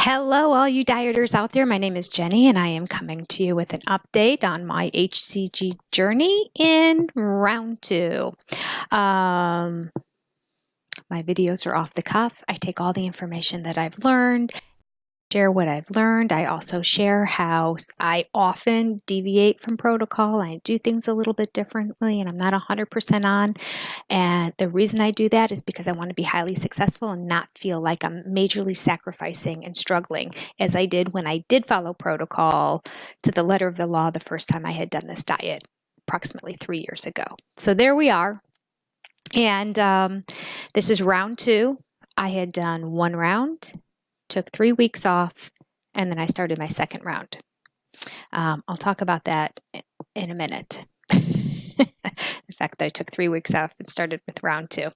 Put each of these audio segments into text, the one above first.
Hello, all you dieters out there. My name is Jenny, and I am coming to you with an update on my hCG journey in round 2. My videos are off the cuff. I take all the information that I've learned, share what I've learned. I also share how I often deviate from protocol. I do things a little bit differently, and I'm not 100% on. And the reason I do that is because I want to be highly successful and not feel like I'm majorly sacrificing and struggling as I did when I did follow protocol to the letter of the law the first time I had done this diet approximately 3 years ago. So there we are. And this is round 2. I had done 1 round, took 3 weeks off, and then I started my second round. I'll talk about that in a minute. The fact that I took 3 weeks off and started with round 2.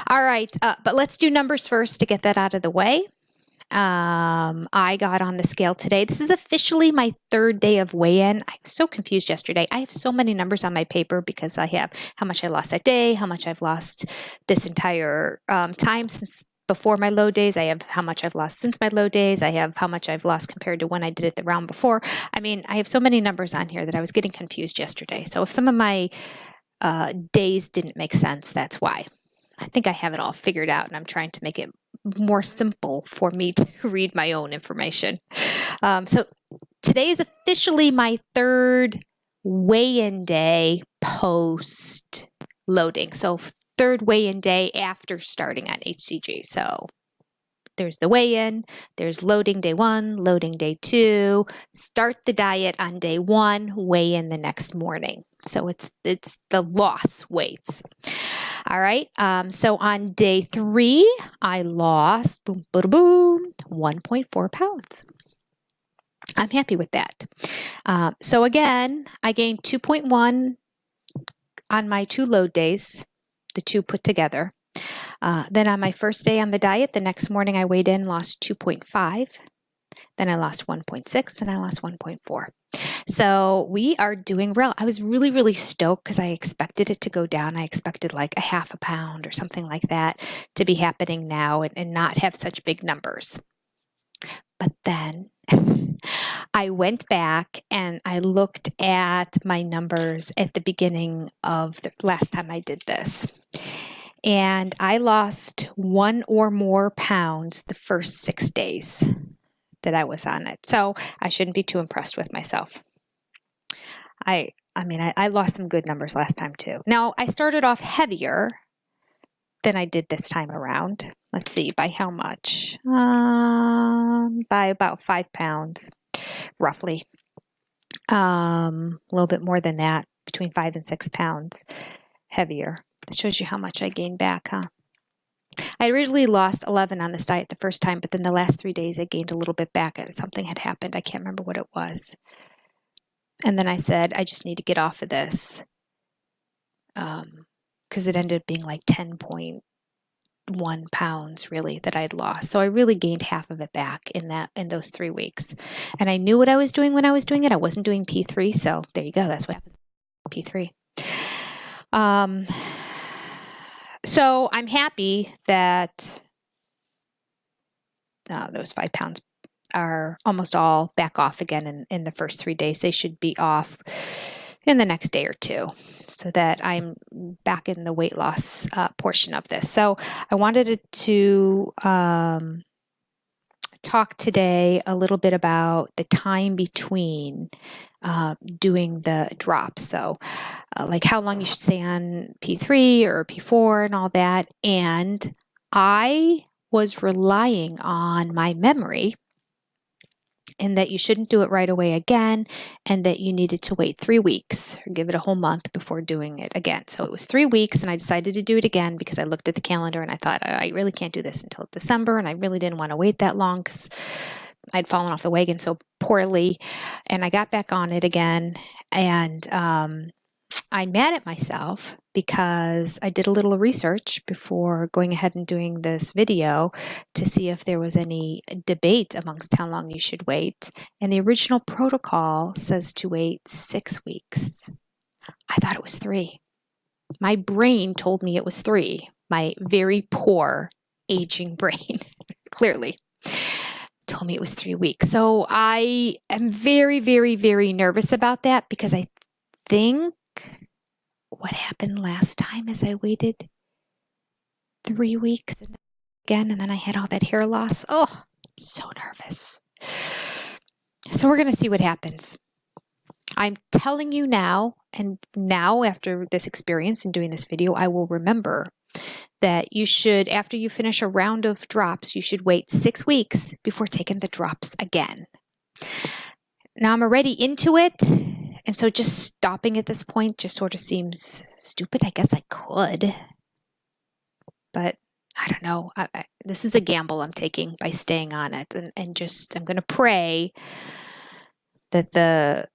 All right, but let's do numbers first to get that out of the way. I got on the scale today. This is officially my 3rd day of weigh-in. I was so confused yesterday. I have so many numbers on my paper because I have how much I lost that day, how much I've lost this entire time since before my low days. I have how much I've lost since my low days. I have how much I've lost compared to when I did it the round before. I mean, I have so many numbers on here that I was getting confused yesterday. So if some of my days didn't make sense, that's why. I think I have it all figured out, and I'm trying to make it more simple for me to read my own information. So today is officially my 3rd weigh-in day post loading. So 3rd weigh-in day after starting on hCG. So there's the weigh-in, there's loading day 1, loading day 2, start the diet on day 1, weigh in the next morning. So it's the loss weights. All right, so on day 3, I lost, 1.4 pounds. I'm happy with that. So again, I gained 2.1 on my 2 load days, the 2 put together. Then on my first day on the diet, the next morning I weighed in, lost 2.5. Then I lost 1.6 and I lost 1.4. So we are doing well. I was really, really stoked because I expected it to go down. I expected like a half a pound or something like that to be happening now and not have such big numbers. But then I went back and I looked at my numbers at the beginning of the last time I did this. And I lost 1 or more pounds the first 6 days that I was on it. So I shouldn't be too impressed with myself. I lost some good numbers last time too. Now, I started off heavier than I did this time around. Let's see, by how much? By about 5 pounds, roughly. A little bit more than that, between 5 and 6 pounds heavier. It shows you how much I gained back, huh? I originally lost 11 on this diet the first time, but then the last 3 days I gained a little bit back. Something had happened. I can't remember what it was. And then I said, I just need to get off of this because it ended up being like 10.1 pounds really that I'd lost. So I really gained half of it back in those 3 weeks. And I knew what I was doing when I was doing it. I wasn't doing P3, so there you go. That's what happened. P3. So I'm happy that those 5 pounds are almost all back off again in the first 3 days. They should be off in the next day or 2 so that I'm back in the weight loss portion of this. So I wanted to talk today a little bit about the time between doing the drops. So like how long you should stay on P3 or P4 and all that. And I was relying on my memory and that you shouldn't do it right away again, and that you needed to wait 3 weeks or give it a whole month before doing it again. So it was 3 weeks, and I decided to do it again because I looked at the calendar and I thought, I really can't do this until December, and I really didn't want to wait that long because I'd fallen off the wagon so poorly. And I got back on it again, and I'm mad at myself because I did a little research before going ahead and doing this video to see if there was any debate amongst how long you should wait. And the original protocol says to wait 6 weeks. I thought it was 3. My brain told me it was 3. My very poor aging brain, clearly. told told me it was 3 weeks. So I am very, very, very nervous about that because I think what happened last time is I waited 3 weeks again, and then I had all that hair loss. Oh, so nervous. So we're going to see what happens. I'm telling you now, and now after this experience and doing this video, I will remember that you should, after you finish a round of drops, you should wait 6 weeks before taking the drops again. Now I'm already into it, and so just stopping at this point just sort of seems stupid. I guess I could, but I don't know. This is a gamble I'm taking by staying on it, and just I'm going to pray that the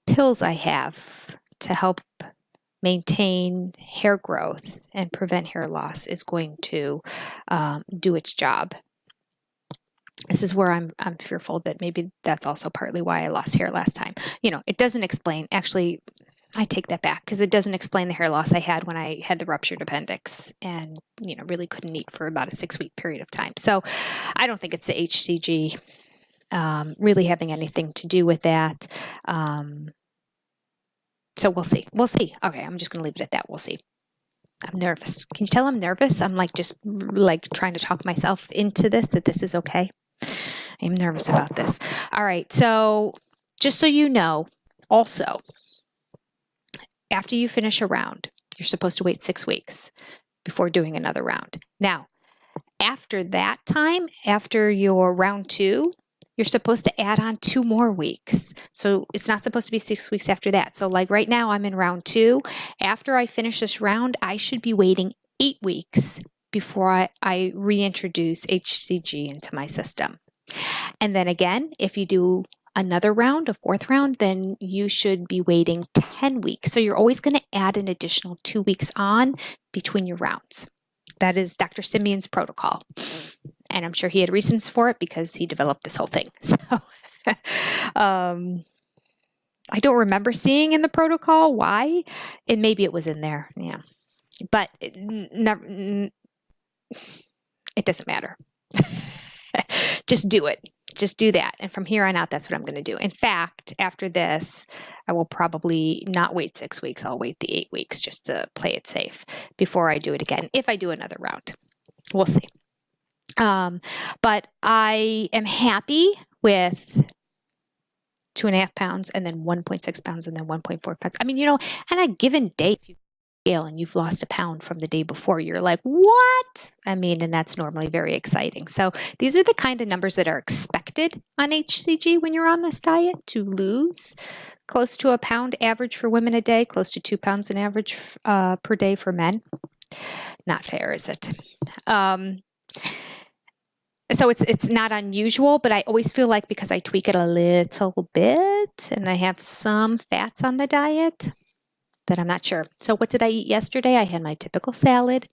pills I have to help maintain hair growth and prevent hair loss is going to do its job. This is where I'm fearful that maybe that's also partly why I lost hair last time. You know, it doesn't explain, actually, I take that back because it doesn't explain the hair loss I had when I had the ruptured appendix and, you know, really couldn't eat for about a 6-week period of time. So I don't think it's the hCG really having anything to do with that. So we'll see. We'll see. Okay, I'm just going to leave it at that. We'll see. I'm nervous. Can you tell I'm nervous? I'm like just like trying to talk myself into this, that this is okay. I'm nervous about this. All right, so just so you know, also, after you finish a round, you're supposed to wait 6 weeks before doing another round. Now, after that time, after your round 2, you're supposed to add on 2 more weeks. So it's not supposed to be 6 weeks after that. So like right now, I'm in round 2. After I finish this round, I should be waiting 8 weeks before I reintroduce hCG into my system. And then again, if you do another round, a 4th round, then you should be waiting 10 weeks. So you're always going to add an additional 2 weeks on between your rounds. That is Dr. Simeon's protocol. And I'm sure he had reasons for it because he developed this whole thing. So I don't remember seeing in the protocol why. And maybe it was in there. Yeah. But it doesn't matter. Just do it. Just do that. And from here on out, that's what I'm going to do. In fact, after this, I will probably not wait 6 weeks. I'll wait the 8 weeks just to play it safe before I do it again, if I do another round. We'll see. But I am happy with 2.5 pounds and then 1.6 pounds and then 1.4 pounds. I mean, you know, on a given day, if you scale and you've lost a pound from the day before, you're like, what? I mean, and that's normally very exciting. So these are the kind of numbers that are expected on hCG when you're on this diet, to lose close to a pound average for women a day, close to 2 pounds an average per day for men. Not fair, is it? So it's not unusual, but I always feel like because I tweak it a little bit and I have some fats on the diet, that I'm not sure. So what did I eat yesterday? I had my typical salad.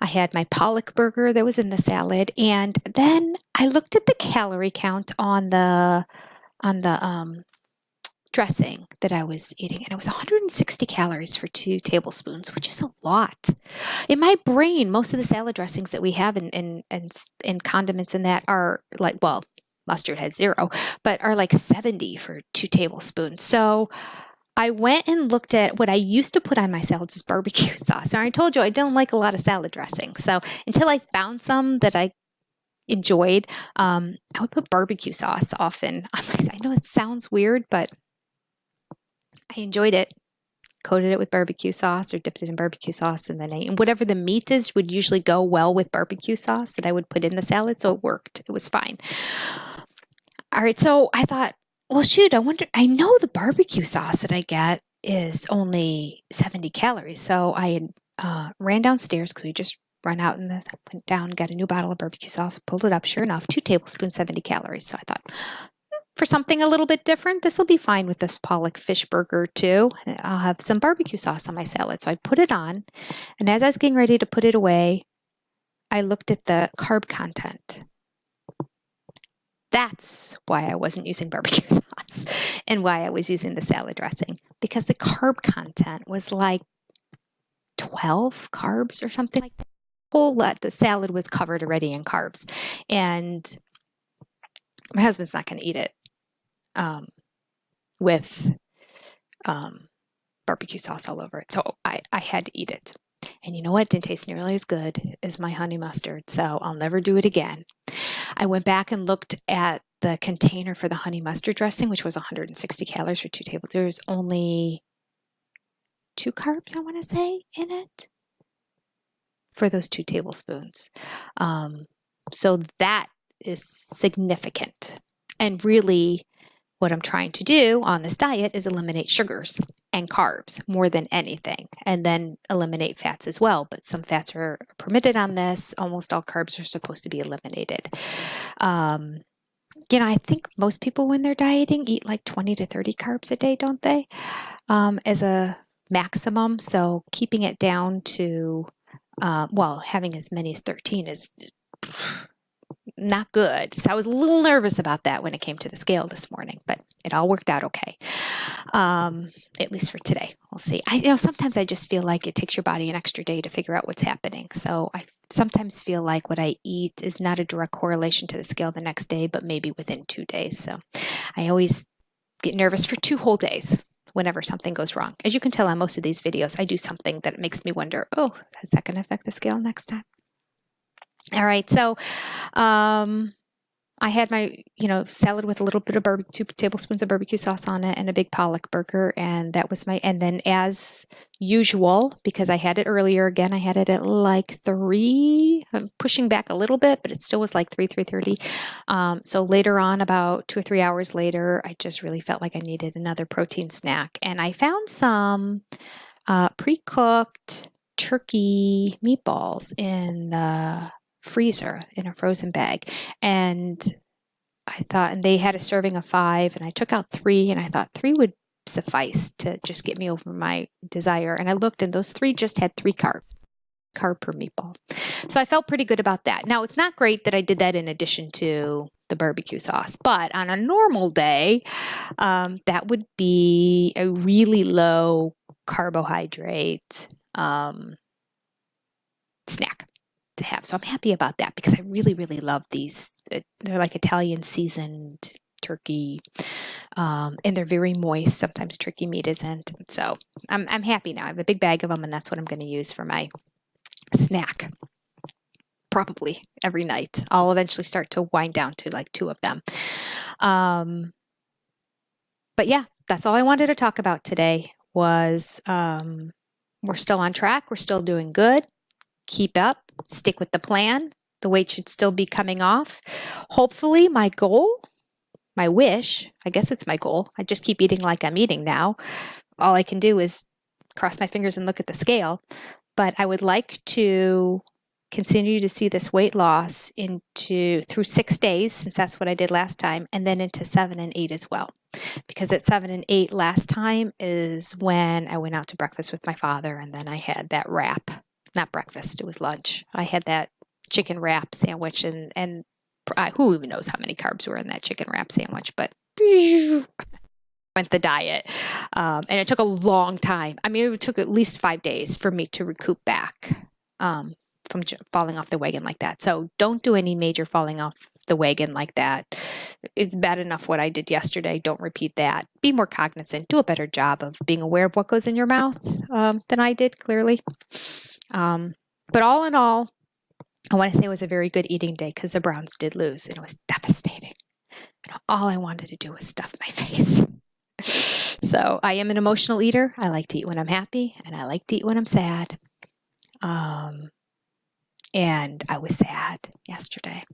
I had my pollock burger that was in the salad, and then I looked at the calorie count on the dressing that I was eating, and it was 160 calories for 2 tablespoons, which is a lot. In my brain, most of the salad dressings that we have and condiments in that are like, well, mustard had 0, but are like 70 for 2 tablespoons. So I went and looked at what I used to put on my salads is barbecue sauce. And I told you I don't like a lot of salad dressing. So until I found some that I enjoyed, I would put barbecue sauce often on my, I know it sounds weird, but I enjoyed it. Coated it with barbecue sauce or dipped it in barbecue sauce, and then and whatever the meat is would usually go well with barbecue sauce that I would put in the salad, so it worked. It was fine. All right, so I thought, well, shoot, I know the barbecue sauce that I get is only 70 calories, so I ran downstairs because we just run out and went down, got a new bottle of barbecue sauce, pulled it up. Sure enough, 2 tablespoons, 70 calories. So I thought, for something a little bit different, this will be fine with this pollock fish burger too. I'll have some barbecue sauce on my salad. So I put it on, and as I was getting ready to put it away, I looked at the carb content. That's why I wasn't using barbecue sauce and why I was using the salad dressing, because the carb content was like 12 carbs or something like that. Whole lot. The salad was covered already in carbs, and My husband's not going to eat it with barbecue sauce all over it. So I had to eat it. And you know what? It didn't taste nearly as good as my honey mustard. So I'll never do it again. I went back and looked at the container for the honey mustard dressing, which was 160 calories for 2 tablespoons. There's only 2 carbs, I want to say, in it for those 2 tablespoons. So that is significant. And really, what I'm trying to do on this diet is eliminate sugars and carbs more than anything, and then eliminate fats as well. But some fats are permitted on this. Almost all carbs are supposed to be eliminated. I think most people when they're dieting eat like 20 to 30 carbs a day, don't they? As a maximum. So keeping it down to, having as many as 13 is not good. So I was a little nervous about that when it came to the scale this morning, but it all worked out okay. At least for today. We'll see. Sometimes I just feel like it takes your body an extra day to figure out what's happening. So I sometimes feel like what I eat is not a direct correlation to the scale the next day, but maybe within 2 days. So I always get nervous for 2 whole days whenever something goes wrong. As you can tell on most of these videos, I do something that makes me wonder, oh, is that going to affect the scale next time? All right, so I had my, salad with a little bit of 2 tablespoons of barbecue sauce on it and a big pollock burger, and that was and then as usual, because I had it earlier, again, I had it at like 3, I'm pushing back a little bit, but it still was like 3:30. So later on, about 2 or 3 hours later, I just really felt like I needed another protein snack, and I found some pre-cooked turkey meatballs in the freezer in a frozen bag, and I thought, and they had a serving of 5, and I took out 3, and I thought 3 would suffice to just get me over my desire. And I looked, and those 3 just had 3 carb per meatball. So I felt pretty good about that. Now, it's not great that I did that in addition to the barbecue sauce, but on a normal day, that would be a really low carbohydrate snack to have. So I'm happy about that because I really, really love these. They're like Italian seasoned turkey, and they're very moist. Sometimes turkey meat isn't. So I'm happy now. I have a big bag of them, and that's what I'm going to use for my snack. Probably every night. I'll eventually start to wind down to like 2 of them. But yeah, that's all I wanted to talk about today was we're still on track. We're still doing good. Keep up, stick with the plan. The weight should still be coming off. Hopefully my goal, my wish, I guess it's my goal. I just keep eating like I'm eating now. All I can do is cross my fingers and look at the scale. But I would like to continue to see this weight loss through 6 days, since that's what I did last time, and then into 7 and 8 as well. Because at 7 and 8 last time is when I went out to breakfast with my father, and then I had that wrap. Not breakfast, it was lunch. I had that chicken wrap sandwich, and who even knows how many carbs were in that chicken wrap sandwich, but went the diet. And it took a long time. I mean, it took at least 5 days for me to recoup back from falling off the wagon like that. So don't do any major falling off the wagon like that. It's bad enough what I did yesterday. Don't repeat that. Be more cognizant. Do a better job of being aware of what goes in your mouth than I did, clearly. But all in all, I want to say it was a very good eating day because the Browns did lose, and it was devastating. All I wanted to do was stuff my face. So I am an emotional eater. I like to eat when I'm happy, and I like to eat when I'm sad. And I was sad yesterday,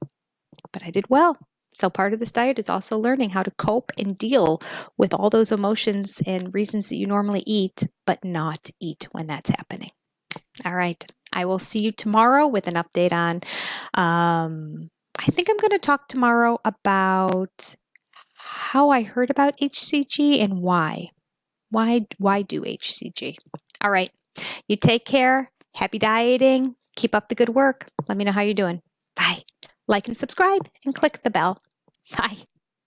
but I did well. So part of this diet is also learning how to cope and deal with all those emotions and reasons that you normally eat, but not eat when that's happening. All right. I will see you tomorrow with an update on, I think I'm going to talk tomorrow about how I heard about hCG and why. Why do hCG? All right. You take care. Happy dieting. Keep up the good work. Let me know how you're doing. Bye. Like and subscribe and click the bell. Bye.